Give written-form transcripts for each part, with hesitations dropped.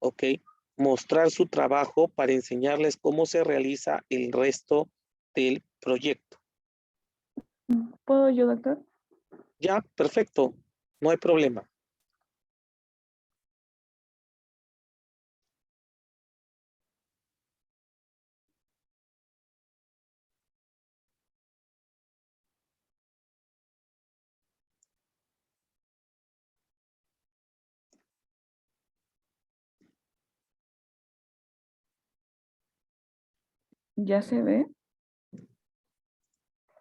¿ok? Mostrar su trabajo para enseñarles cómo se realiza el resto del proyecto. ¿Puedo yo, doctor? Ya, perfecto, no hay problema. ¿Ya se ve?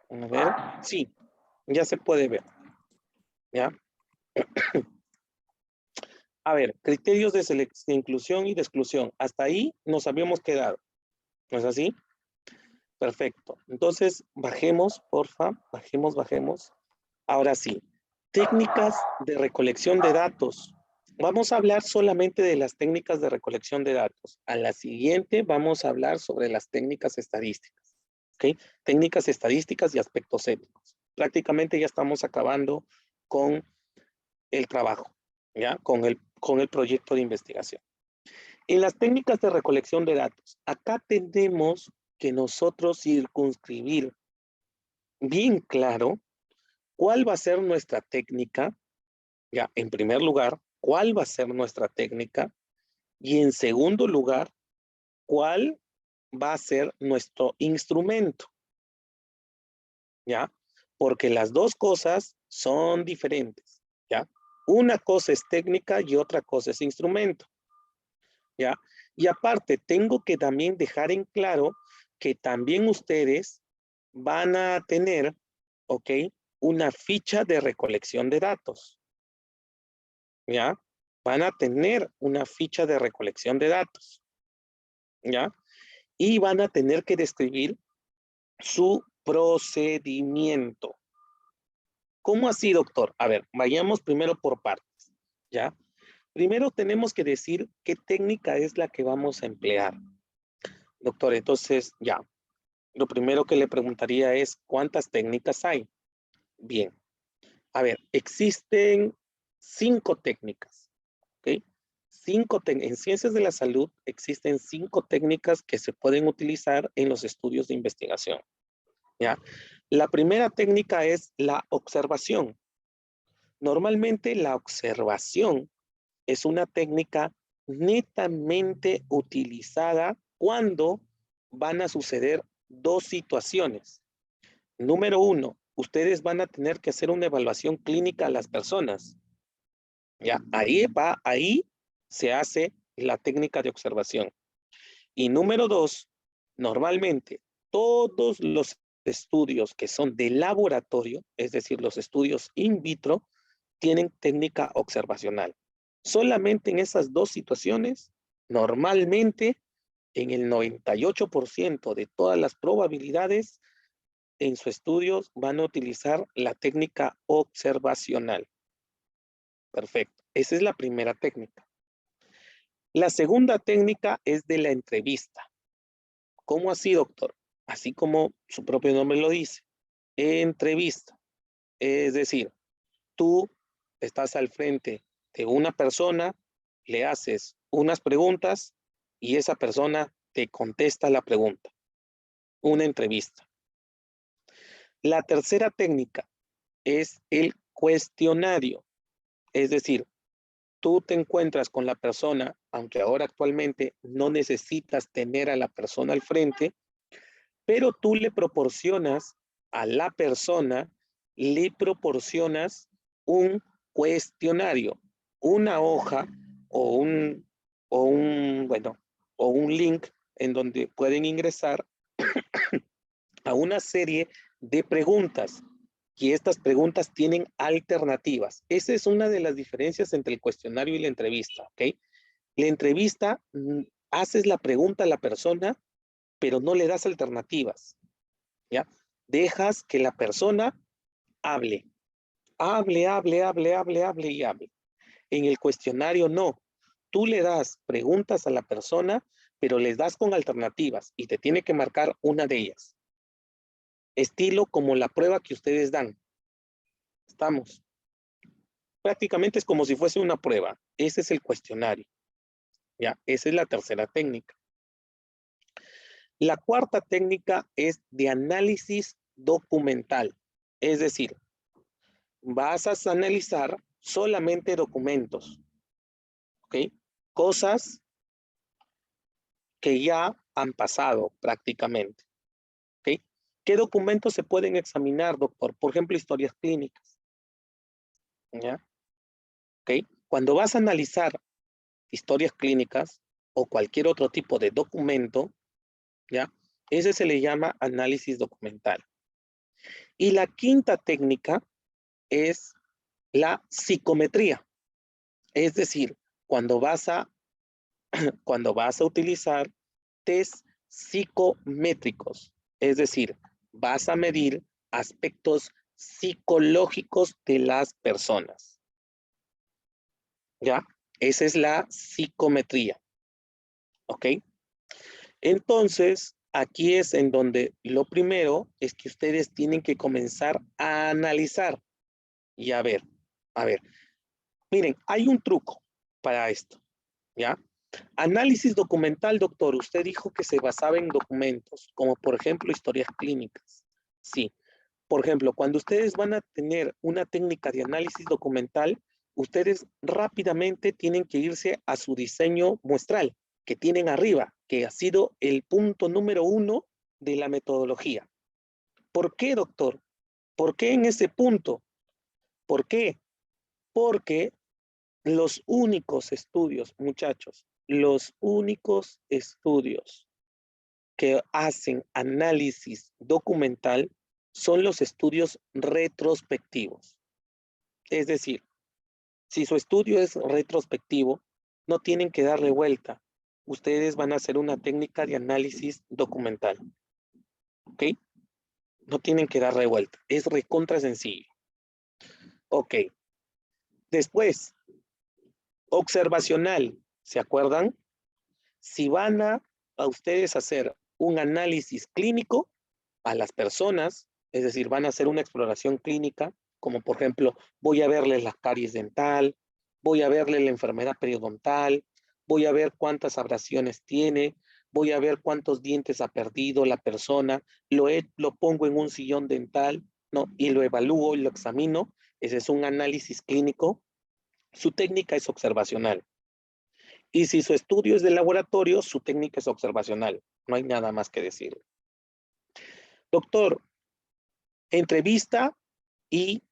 A ver, sí, ya se puede ver. ¿Ya? A ver, criterios de inclusión y de exclusión. Hasta ahí nos habíamos quedado. ¿No es así? Perfecto. Entonces, bajemos, porfa. Bajemos. Ahora sí, técnicas de recolección de datos. Vamos a hablar solamente de las técnicas de recolección de datos. A la siguiente vamos a hablar sobre las técnicas estadísticas. ¿Ok? Técnicas estadísticas y aspectos éticos. Prácticamente ya estamos acabando con el trabajo, ¿ya? Con el proyecto de investigación. En las técnicas de recolección de datos, acá tenemos que nosotros circunscribir bien claro cuál va a ser nuestra técnica, ya, en primer lugar, cuál va a ser nuestra técnica y en segundo lugar, cuál va a ser nuestro instrumento, ¿ya? Porque las dos cosas son diferentes, ¿ya? Una cosa es técnica y otra cosa es instrumento, ¿ya? Y aparte, tengo que también dejar en claro que también ustedes van a tener, ¿ok? Una ficha de recolección de datos, ¿ya? Van a tener una ficha de recolección de datos, ¿ya? Y van a tener que describir su procedimiento. ¿Cómo así, doctor? A ver, vayamos primero por partes, ¿ya? Primero tenemos que decir qué técnica es la que vamos a emplear. Doctor, entonces, ya. Lo primero que le preguntaría es, ¿cuántas técnicas hay? Bien. A ver, existen 5 técnicas, ¿ok? En ciencias de la salud existen 5 técnicas que se pueden utilizar en los estudios de investigación, ¿ya? La primera técnica es la observación. Normalmente la observación es una técnica netamente utilizada cuando van a suceder dos situaciones. Número 1, ustedes van a tener que hacer una evaluación clínica a las personas. Ya, ahí se hace la técnica de observación. Y número 2, normalmente todos los estudios que son de laboratorio, es decir, los estudios in vitro, tienen técnica observacional. Solamente en esas dos situaciones, normalmente en el 98% de todas las probabilidades, en sus estudios van a utilizar la técnica observacional. Perfecto. Esa es la primera técnica. La segunda técnica es de la entrevista. ¿Cómo así, doctor? Así como su propio nombre lo dice. Entrevista. Es decir, tú estás al frente de una persona, le haces unas preguntas y esa persona te contesta la pregunta. Una entrevista. La tercera técnica es el cuestionario. Es decir, tú te encuentras con la persona, aunque ahora actualmente no necesitas tener a la persona al frente, pero tú le proporcionas a la persona, le proporcionas un cuestionario, una hoja o o un link en donde pueden ingresar a una serie de preguntas y estas preguntas tienen alternativas. Esa es una de las diferencias entre el cuestionario y la entrevista, ¿ok? La entrevista, haces la pregunta a la persona, pero no le das alternativas, ¿ya? Dejas que la persona hable, hable y hable. En el cuestionario no. Tú le das preguntas a la persona, pero les das con alternativas y te tiene que marcar una de ellas. Estilo como la prueba que ustedes dan. Estamos. Prácticamente es como si fuese una prueba. Ese es el cuestionario. Ya, esa es la tercera técnica. La cuarta técnica es de análisis documental. Es decir, vas a analizar solamente documentos, ¿ok? Cosas que ya han pasado prácticamente, ¿ok? ¿Qué documentos se pueden examinar, doctor? Por ejemplo, historias clínicas, ¿ya? ¿Ok? Cuando vas a analizar historias clínicas o cualquier otro tipo de documento, ¿ya? Ese se le llama análisis documental. Y la quinta técnica es la psicometría. Es decir, cuando vas a, cuando vas a utilizar test psicométricos, es decir, vas a medir aspectos psicológicos de las personas. ¿Ya? Esa es la psicometría. ¿Ok? Entonces, aquí es en donde lo primero es que ustedes tienen que comenzar a analizar y a ver, miren, hay un truco para esto, ¿ya? Análisis documental, doctor, usted dijo que se basaba en documentos, como por ejemplo historias clínicas. Sí, por ejemplo, cuando ustedes van a tener una técnica de análisis documental, ustedes rápidamente tienen que irse a su diseño muestral que tienen arriba, que ha sido el punto número 1 de la metodología. ¿Por qué, doctor? ¿Por qué en ese punto? ¿Por qué? Porque los únicos estudios, muchachos, los únicos estudios que hacen análisis documental son los estudios retrospectivos. Es decir, si su estudio es retrospectivo, no tienen que darle vuelta. Ustedes van a hacer una técnica de análisis documental. ¿Ok? No tienen que darle vuelta. Es recontra sencillo. Ok. Después, observacional. ¿Se acuerdan? Si van a ustedes hacer un análisis clínico a las personas, es decir, van a hacer una exploración clínica, como por ejemplo, voy a verles la caries dental, voy a verle la enfermedad periodontal, voy a ver cuántas abrasiones tiene, voy a ver cuántos dientes ha perdido la persona, lo pongo en un sillón dental, ¿no? Y lo evalúo y lo examino. Ese es un análisis clínico. Su técnica es observacional. Y si su estudio es de laboratorio, su técnica es observacional. No hay nada más que decir. Doctor, entrevista y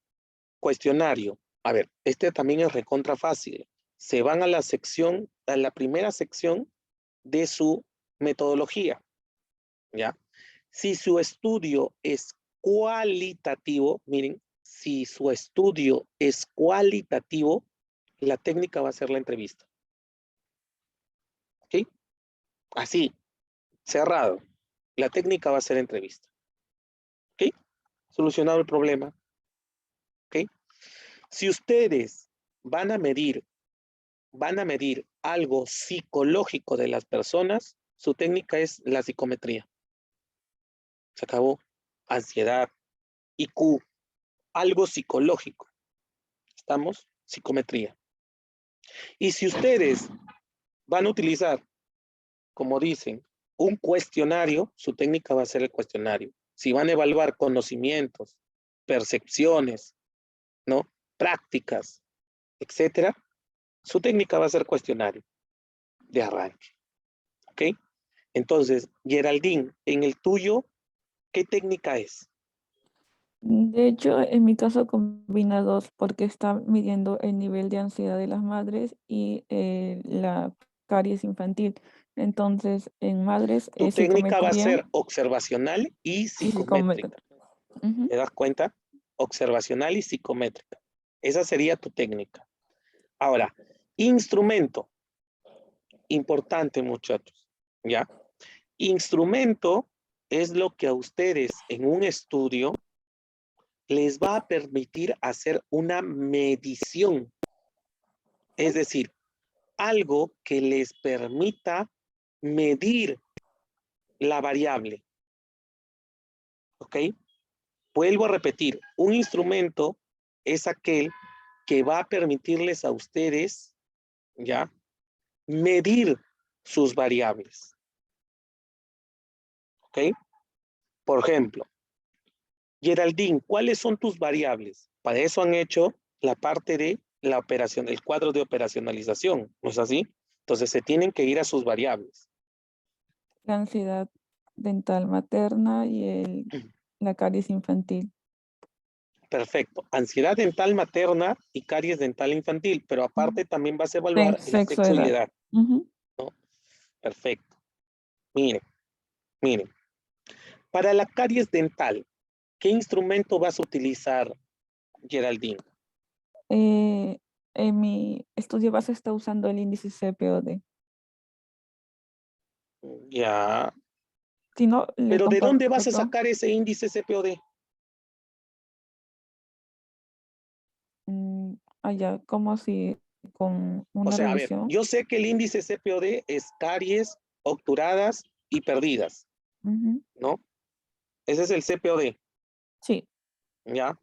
cuestionario. A ver, este también es recontra fácil. Se van a la sección, a la primera sección de su metodología, ¿ya? Si su estudio es cualitativo, miren, si su estudio es cualitativo, la técnica va a ser la entrevista. ¿Ok? Así, cerrado. La técnica va a ser entrevista. ¿Ok? Solucionado el problema. ¿Ok? Si ustedes van a medir algo psicológico de las personas, su técnica es la psicometría. Se acabó. Ansiedad, IQ, algo psicológico. ¿Estamos? Psicometría. Y si ustedes van a utilizar, como dicen, un cuestionario, su técnica va a ser el cuestionario. Si van a evaluar conocimientos, percepciones, ¿no? Prácticas, etcétera, su técnica va a ser cuestionario de arranque. ¿Ok? Entonces, Geraldine, en el tuyo, ¿qué técnica es? De hecho, en mi caso combina dos porque está midiendo el nivel de ansiedad de las madres y la caries infantil. Entonces, en madres Tu es técnica va a psicometría ser observacional y y psicometría. psicométrica. ¿Te das cuenta? Observacional y psicométrica. Esa sería tu técnica. Ahora, instrumento. Importante, muchachos. ¿Ya? Instrumento es lo que a ustedes en un estudio les va a permitir hacer una medición. Es decir, algo que les permita medir la variable. ¿Ok? Vuelvo a repetir, un instrumento es aquel que va a permitirles a ustedes, ¿ya? medir sus variables. ¿Ok? Por ejemplo, Geraldine, ¿cuáles son tus variables? Para eso han hecho la parte de la operación, el cuadro de operacionalización, ¿no es así? Entonces se tienen que ir a sus variables. La ansiedad dental materna y la caries infantil. Perfecto. Ansiedad dental materna y caries dental infantil, pero aparte también vas a evaluar el Sexo, sexo y la edad. edad, Ujú. ¿no? Perfecto. Miren, miren. Para la caries dental, ¿qué instrumento vas a utilizar, Geraldine? En mi estudio base está usando el índice CPOD. Ya. Si no, le Pero ¿de dónde vas a comparto. sacar ese índice CPOD? Allá, como si con O una sea, a ver, revisión. yo sé que el índice CPOD es caries, obturadas y perdidas, Ujú. ¿no? Ese es el CPOD, Sí, ¿ya?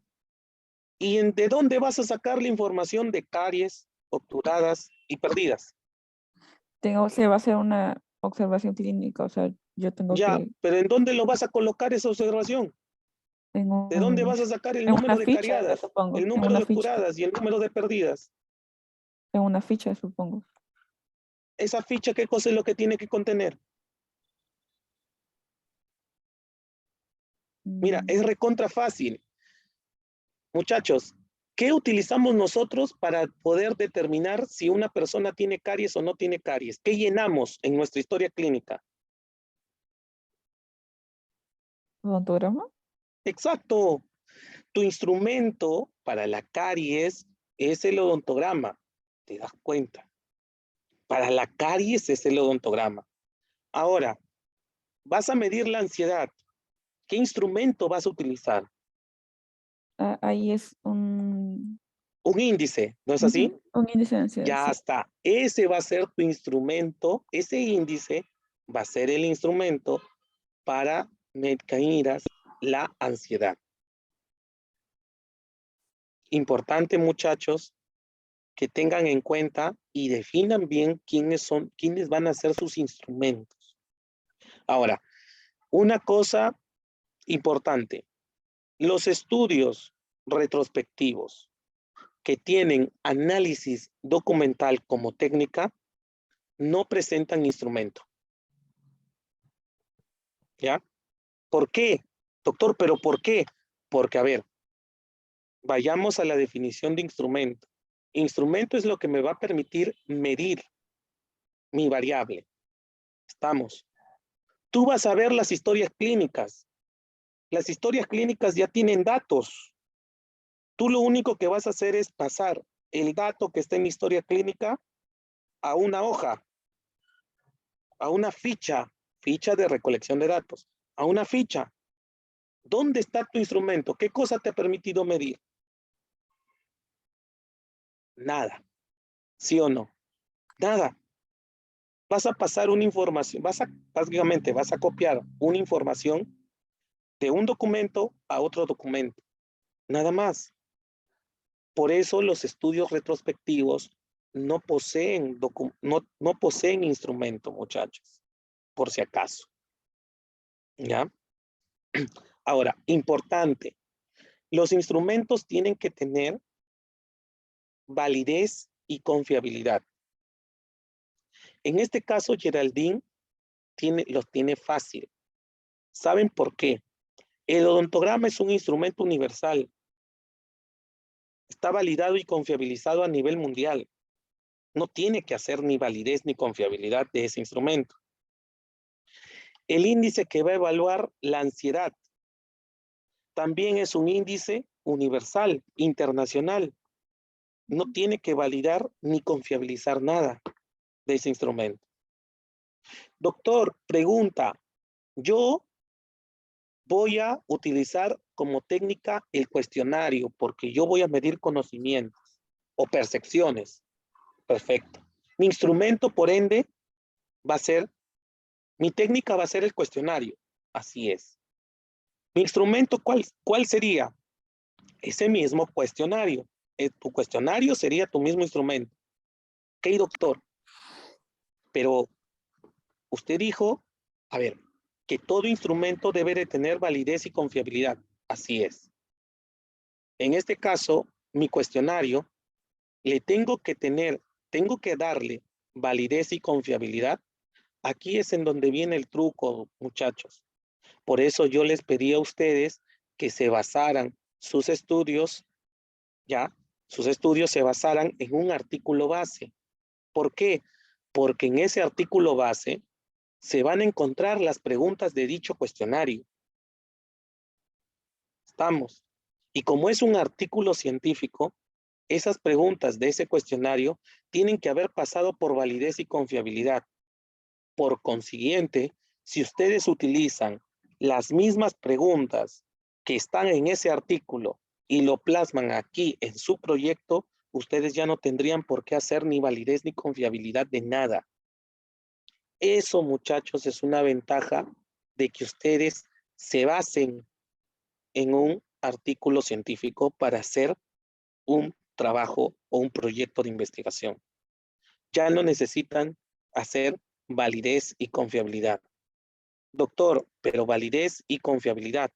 ¿Y de dónde vas a sacar la información de caries, obturadas y perdidas? se va a hacer una observación clínica, o sea, yo tengo Ya, que pero ¿en dónde lo vas a colocar esa observación? en ¿De dónde un, vas a sacar el en una número de ficha, cariadas, supongo, el número de obturadas y el número de perdidas? en una ficha, supongo. Esa ficha, ¿qué cosa es lo que tiene que contener? Mira, Mm, es recontra fácil. Muchachos, ¿qué utilizamos nosotros para poder determinar si una persona tiene caries o no tiene caries? ¿Qué llenamos en nuestra historia clínica? ¿Odontograma? Exacto. Tu instrumento para la caries es el odontograma. ¿Te das cuenta? Para la caries es el odontograma. Ahora, vas a medir la ansiedad. ¿Qué instrumento vas a utilizar? Ahí es un, Un índice, ¿no es así? un índice de ansiedad, Ya sí. está. Ese va a ser tu instrumento, ese índice va a ser el instrumento para medir la ansiedad. Importante, muchachos, que tengan en cuenta y definan bien quiénes van a ser sus instrumentos. Ahora, una cosa importante, los estudios retrospectivos que tienen análisis documental como técnica no presentan instrumento. ¿Ya? ¿Por qué? Doctor, ¿pero por qué? Porque, a ver, vayamos a la definición de instrumento. Instrumento es lo que me va a permitir medir mi variable. Estamos. Tú vas a ver las historias clínicas. Las historias clínicas ya tienen datos. Tú lo único que vas a hacer es pasar el dato que está en mi historia clínica a una hoja, a una ficha de recolección de datos, a una ficha. ¿Dónde está tu instrumento? ¿Qué cosa te ha permitido medir? Nada. ¿Sí o no? Nada. Vas a pasar una información, básicamente vas a copiar una información de un documento a otro documento. Nada más. Por eso los estudios retrospectivos no poseen, no poseen instrumento, muchachos, por si acaso. ¿Ya? Ahora, importante, los instrumentos tienen que tener validez y confiabilidad. En este caso, Geraldine los tiene fácil. ¿Saben por qué? El odontograma es un instrumento universal. Está validado y confiabilizado a nivel mundial. No tiene que hacer ni validez ni confiabilidad de ese instrumento. El índice que va a evaluar la ansiedad también es un índice universal, internacional. No tiene que validar ni confiabilizar nada de ese instrumento. Doctor, pregunta, yo voy a utilizar como técnica el cuestionario porque yo voy a medir conocimientos o percepciones. Perfecto. Mi instrumento, por ende, va a ser, mi técnica va a ser el cuestionario. Así es. Mi instrumento, ¿cuál sería? Ese mismo cuestionario. Tu cuestionario sería tu mismo instrumento. Ok, doctor. Pero usted dijo, a ver, que todo instrumento debe de tener validez y confiabilidad. Así es. En este caso, mi cuestionario, tengo que darle validez y confiabilidad. Aquí es en donde viene el truco, muchachos. Por eso yo les pedí a ustedes que se basaran sus estudios, ¿ya? Sus estudios se basaran en un artículo base. ¿Por qué? Porque en ese artículo base se van a encontrar las preguntas de dicho cuestionario. Estamos. Y como es un artículo científico, esas preguntas de ese cuestionario tienen que haber pasado por validez y confiabilidad. Por consiguiente, si ustedes utilizan las mismas preguntas que están en ese artículo y lo plasman aquí en su proyecto, ustedes ya no tendrían por qué hacer ni validez ni confiabilidad de nada. Eso, muchachos, es una ventaja de que ustedes se basen en un artículo científico para hacer un trabajo o un proyecto de investigación. Ya no necesitan hacer validez y confiabilidad. Doctor, pero validez y confiabilidad.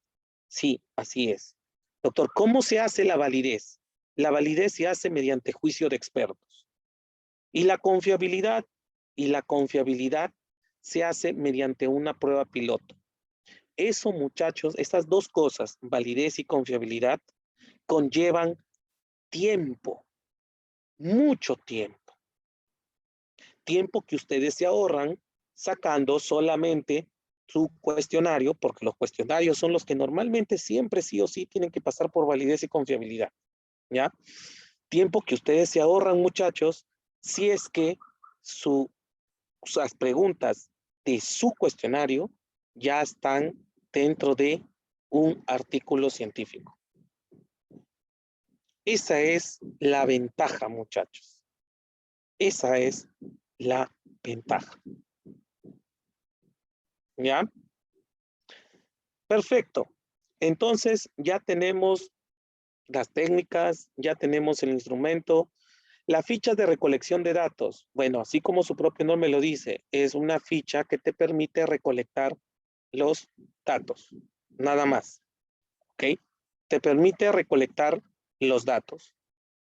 Sí, así es. Doctor, ¿cómo se hace la validez? La validez se hace mediante juicio de expertos. Y la confiabilidad se hace mediante una prueba piloto. Eso, muchachos, estas dos cosas, validez y confiabilidad, conllevan tiempo, mucho tiempo. Tiempo que ustedes se ahorran sacando solamente su cuestionario, porque los cuestionarios son los que normalmente siempre sí o sí tienen que pasar por validez y confiabilidad, ¿ya? Tiempo que ustedes se ahorran, muchachos, si es que las preguntas de su cuestionario ya están dentro de un artículo científico. Esa es la ventaja, muchachos. Esa es la ventaja. ¿Ya? Perfecto. Entonces ya tenemos las técnicas, ya tenemos el instrumento. La ficha de recolección de datos, bueno, así como su propio nombre lo dice, es una ficha que te permite recolectar los datos, nada más, ¿ok? Te permite recolectar los datos.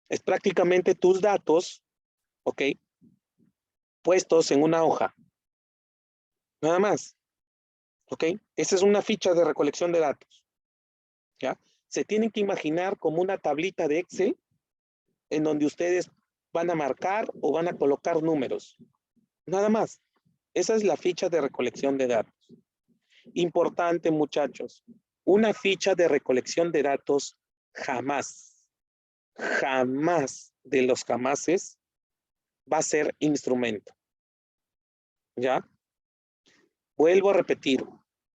Es prácticamente tus datos, ¿ok? Puestos en una hoja, nada más, ¿ok? Esa es una ficha de recolección de datos, ¿ya? Se tienen que imaginar como una tablita de Excel en donde ustedes van a marcar o van a colocar números. Nada más. Esa es la ficha de recolección de datos. Importante, muchachos. Una ficha de recolección de datos jamás, jamás de los jamases va a ser instrumento. ¿Ya? Vuelvo a repetir.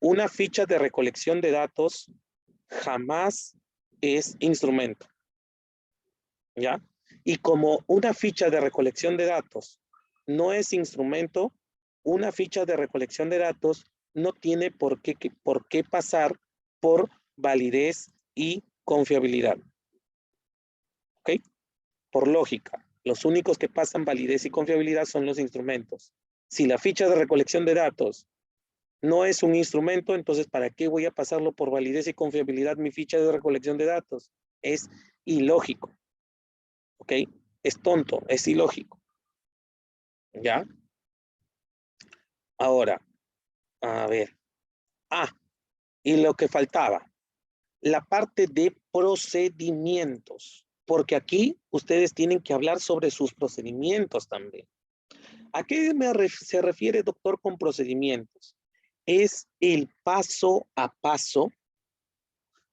Una ficha de recolección de datos jamás es instrumento. ¿Ya? Y como una ficha de recolección de datos no es instrumento, una ficha de recolección de datos no tiene por qué pasar por validez y confiabilidad. ¿Ok? Por lógica, los únicos que pasan validez y confiabilidad son los instrumentos. Si la ficha de recolección de datos no es un instrumento, entonces ¿para qué voy a pasarlo por validez y confiabilidad mi ficha de recolección de datos? Es ilógico. ¿Ok? Es tonto, es ilógico. ¿Ya? Ahora, a ver. Y lo que faltaba, la parte de procedimientos, porque aquí ustedes tienen que hablar sobre sus procedimientos también. ¿A qué se refiere, doctor, con procedimientos? Es el paso a paso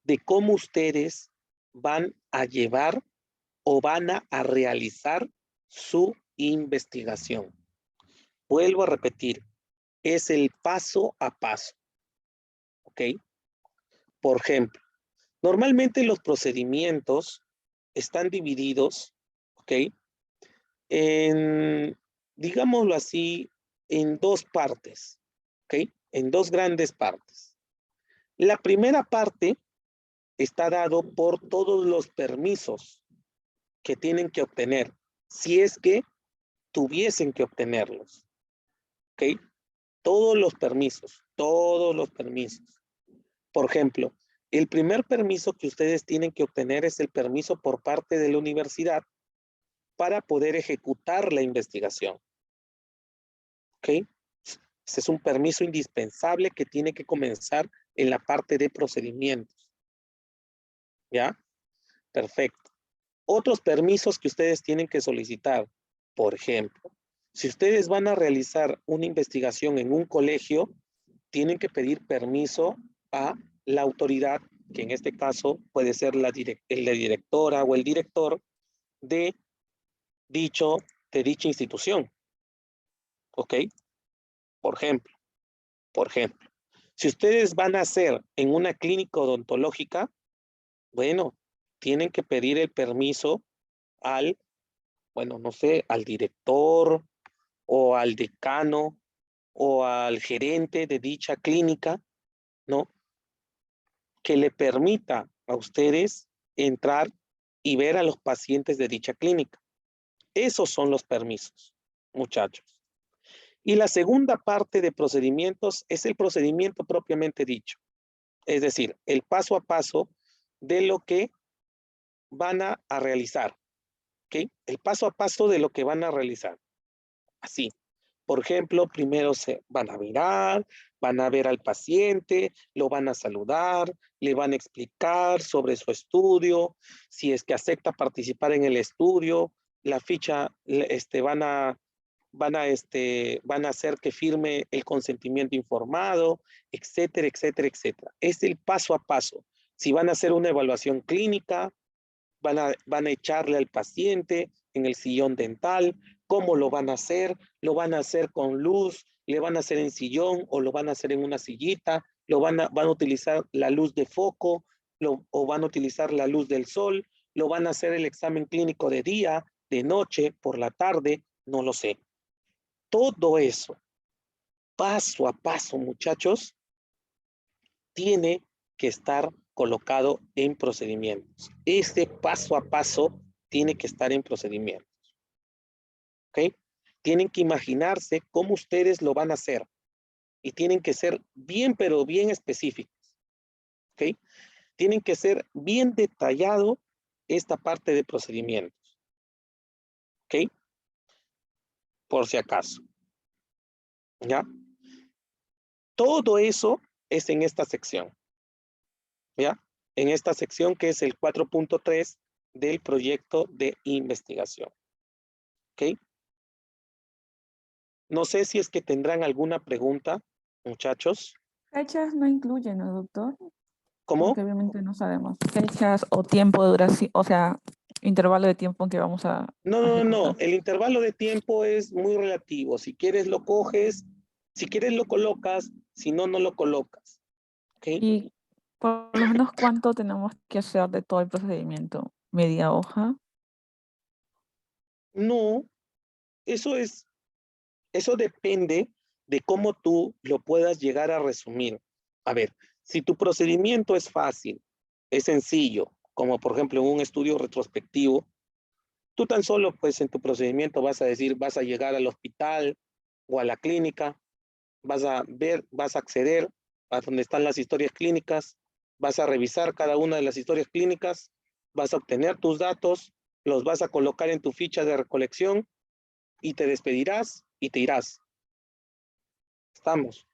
de cómo ustedes van a llevar o van a realizar su investigación. Vuelvo a repetir, es el paso a paso. ¿Ok? Por ejemplo, normalmente los procedimientos están divididos, ¿ok? En, digámoslo así, en dos partes, ¿ok? En dos grandes partes. La primera parte está dado por todos los permisos que tienen que obtener, si es que tuviesen que obtenerlos. ¿ok? Todos los permisos, todos los permisos. Por ejemplo, el primer permiso que ustedes tienen que obtener es el permiso por parte de la universidad para poder ejecutar la investigación. ¿Ok? Ese es un permiso indispensable que tiene que comenzar en la parte de procedimientos. ¿Ya? Perfecto. Otros permisos que ustedes tienen que solicitar. Por ejemplo, si ustedes van a realizar una investigación en un colegio, tienen que pedir permiso a la autoridad, que en este caso puede ser la directora o el director de, de dicha institución. ¿Ok? Por ejemplo, si ustedes van a hacer en una clínica odontológica, bueno, tienen que pedir el permiso al, bueno, no sé, al director o al decano o al gerente de dicha clínica, ¿no? Que le permita a ustedes entrar y ver a los pacientes de dicha clínica. Esos son los permisos, muchachos. Y la segunda parte de procedimientos es el procedimiento propiamente dicho. Es decir, el paso a paso de lo que van a realizar. ¿Ok? El paso a paso de lo que van a realizar. Así. Por ejemplo, primero se van a mirar, van a ver al paciente, lo van a saludar, le van a explicar sobre su estudio, si es que acepta participar en el estudio, la ficha, van a hacer que firme el consentimiento informado, etcétera, etcétera, etcétera. Es el paso a paso. Si van a hacer una evaluación clínica, van a echarle al paciente en el sillón dental. ¿Cómo lo van a hacer? ¿Lo van a hacer con luz? ¿Le van a hacer en sillón o lo van a hacer en una sillita? ¿Van a utilizar la luz de foco o van a utilizar la luz del sol? ¿Lo van a hacer el examen clínico de día, de noche, por la tarde? No lo sé. Todo eso, paso a paso, muchachos, tiene que estar colocado en procedimientos. Este paso a paso tiene que estar en procedimientos. ¿Ok? Tienen que imaginarse cómo ustedes lo van a hacer y tienen que ser bien, pero bien específicos. ¿Ok? Tienen que ser bien detallado esta parte de procedimientos. ¿Ok? Por si acaso. ¿Ya? Todo eso es en esta sección. ¿Ya? En esta sección que es el 4.3 del proyecto de investigación. ¿Ok? No sé si es que tendrán alguna pregunta, muchachos. Fechas no incluyen, ¿no, doctor? ¿Cómo? Porque obviamente no sabemos fechas o tiempo de duración, o sea, intervalo de tiempo en que vamos a No. ejecutar. El intervalo de tiempo es muy relativo. Si quieres lo coges, si quieres lo colocas, si no, no lo colocas. ¿Ok? Y por lo menos cuánto tenemos que hacer de todo el procedimiento. ¿Media hoja? No, eso depende de cómo tú lo puedas llegar a resumir. A ver, si tu procedimiento es fácil, es sencillo, como por ejemplo en un estudio retrospectivo, tú tan solo pues en tu procedimiento vas a decir, vas a llegar al hospital o a la clínica, vas a ver, vas a acceder a donde están las historias clínicas, vas a revisar cada una de las historias clínicas, vas a obtener tus datos, los vas a colocar en tu ficha de recolección y te despedirás y te irás. Estamos.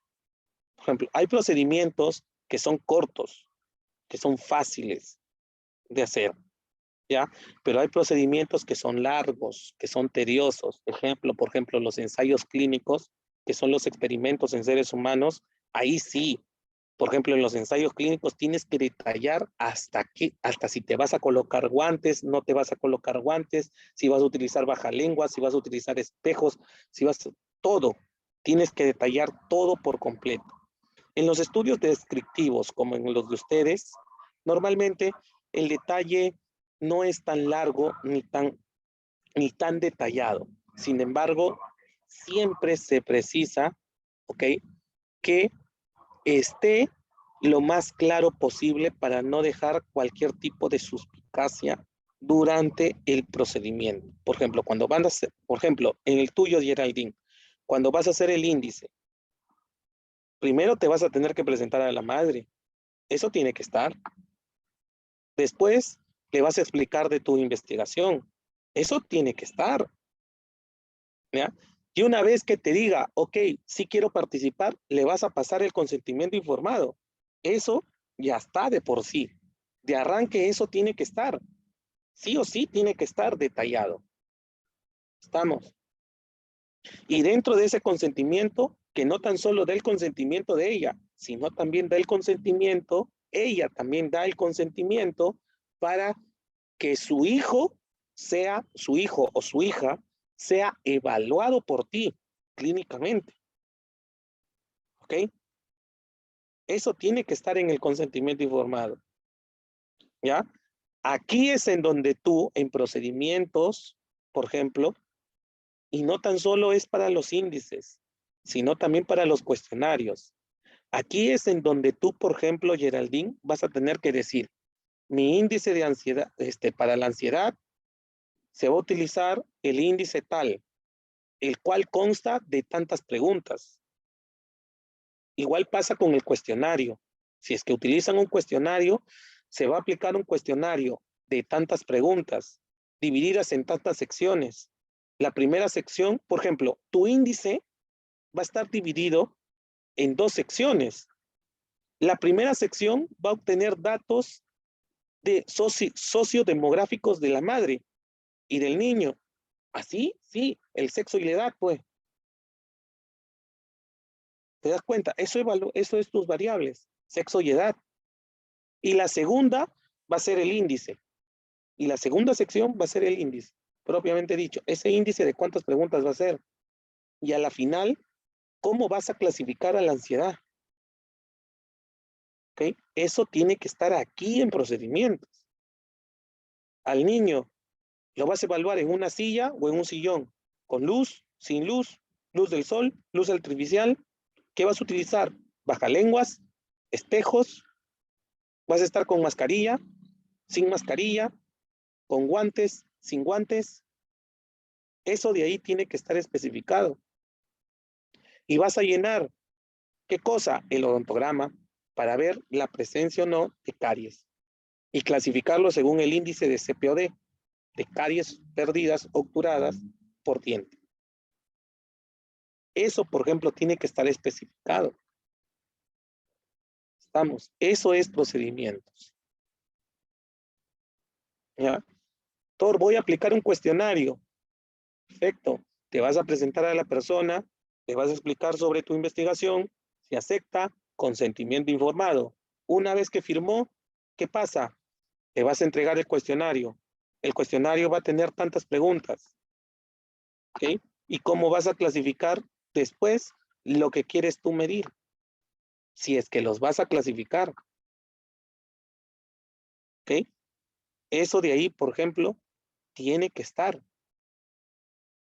Por ejemplo, hay procedimientos que son cortos, que son fáciles de hacer, ¿ya? Pero hay procedimientos que son largos, que son tediosos. Por ejemplo, los ensayos clínicos, que son los experimentos en seres humanos, ahí sí. Por ejemplo, en los ensayos clínicos tienes que detallar hasta si te vas a colocar guantes, no te vas a colocar guantes, si vas a utilizar bajalenguas, si vas a utilizar espejos, todo. Tienes que detallar todo por completo. En los estudios descriptivos, como en los de ustedes, normalmente el detalle no es tan largo ni tan detallado. Sin embargo, siempre se precisa, ¿ok?, que esté lo más claro posible para no dejar cualquier tipo de suspicacia durante el procedimiento. Por ejemplo, en el tuyo, Geraldine, cuando vas a hacer el índice, primero te vas a tener que presentar a la madre. Eso tiene que estar. Después le vas a explicar de tu investigación. Eso tiene que estar. ¿Ya? Y una vez que te diga, ok, sí quiero participar, le vas a pasar el consentimiento informado. Eso ya está de por sí. De arranque eso tiene que estar. Sí o sí tiene que estar detallado. Estamos. Y dentro de ese consentimiento, que no tan solo da el consentimiento de ella, sino también da el consentimiento, ella también da el consentimiento para que su hijo o su hija sea evaluado por ti clínicamente. ¿Ok? Eso tiene que estar en el consentimiento informado. ¿Ya? Aquí es en donde tú, en procedimientos, por ejemplo, y no tan solo es para los índices, sino también para los cuestionarios. Aquí es en donde tú, por ejemplo, Geraldine, vas a tener que decir, mi índice de ansiedad, para la ansiedad, se va a utilizar el índice tal, el cual consta de tantas preguntas. Igual pasa con el cuestionario. Si es que utilizan un cuestionario, se va a aplicar un cuestionario de tantas preguntas, divididas en tantas secciones. La primera sección, por ejemplo, tu índice va a estar dividido en 2 secciones. La primera sección va a obtener datos de sociodemográficos de la madre y del niño. Así, sí, el sexo y la edad, pues. ¿Te das cuenta? Eso es tus variables, sexo y edad. Y la segunda va a ser el índice. Y la segunda sección va a ser el índice, propiamente dicho. Ese índice de cuántas preguntas va a ser. Y a la final, ¿cómo vas a clasificar a la ansiedad? ¿Ok? Eso tiene que estar aquí en procedimientos. Al niño, ¿lo vas a evaluar en una silla o en un sillón? ¿Con luz? ¿Sin luz? ¿Luz del sol? ¿Luz artificial? ¿Qué vas a utilizar? ¿Bajalenguas? ¿Espejos? ¿Vas a estar con mascarilla? ¿Sin mascarilla? ¿Con guantes? ¿Sin guantes? Eso de ahí tiene que estar especificado. Y vas a llenar, ¿qué cosa? El odontograma para ver la presencia o no de caries. Y clasificarlo según el índice de CPOD, de caries perdidas, obturadas por diente. Eso, por ejemplo, tiene que estar especificado. Estamos. Eso es procedimientos. ¿Ya? Thor, voy a aplicar un cuestionario. Perfecto. Te vas a presentar a la persona, te vas a explicar sobre tu investigación, si acepta, consentimiento informado. Una vez que firmó, ¿qué pasa? Te vas a entregar el cuestionario. El cuestionario va a tener tantas preguntas. ¿Ok? ¿Y cómo vas a clasificar después lo que quieres tú medir? Si es que los vas a clasificar. ¿Ok? Eso de ahí, por ejemplo, tiene que estar.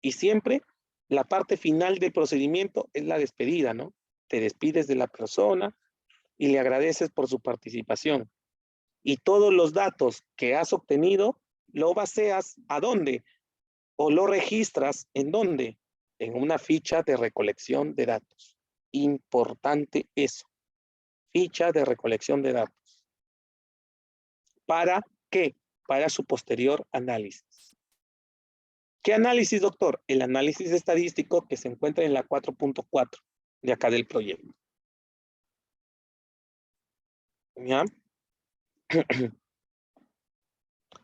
Y siempre la parte final del procedimiento es la despedida, ¿no? Te despides de la persona y le agradeces por su participación. Y todos los datos que has obtenido, lo baseas ¿a dónde? O lo registras ¿en dónde? En una ficha de recolección de datos. Importante eso. Ficha de recolección de datos. ¿Para qué? Para su posterior análisis. ¿Qué análisis, doctor? El análisis estadístico que se encuentra en la 4.4 de acá del proyecto. ¿Ya?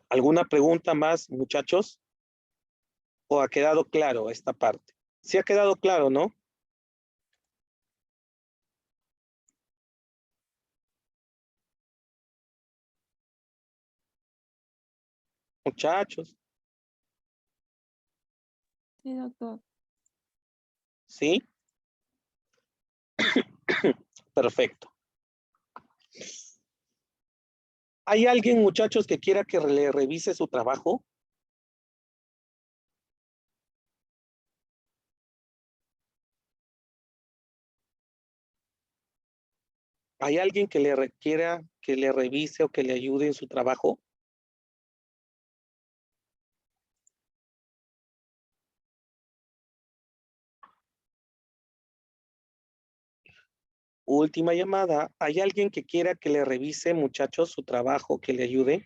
¿Alguna pregunta más, muchachos? ¿O ha quedado claro esta parte? Sí ha quedado claro, ¿no? Muchachos, Sí, doctor. ¿sí? Perfecto. ¿Hay alguien, muchachos, que quiera que le revise su trabajo? ¿Hay alguien que le requiera que le revise o que le ayude en su trabajo? Última llamada. ¿Hay alguien que quiera que le revise, muchachos, su trabajo, que le ayude?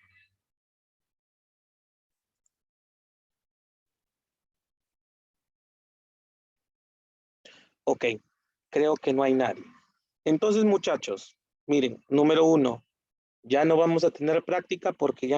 Ok, creo que no hay nadie. Entonces, muchachos, miren, número 1, ya no vamos a tener práctica porque ya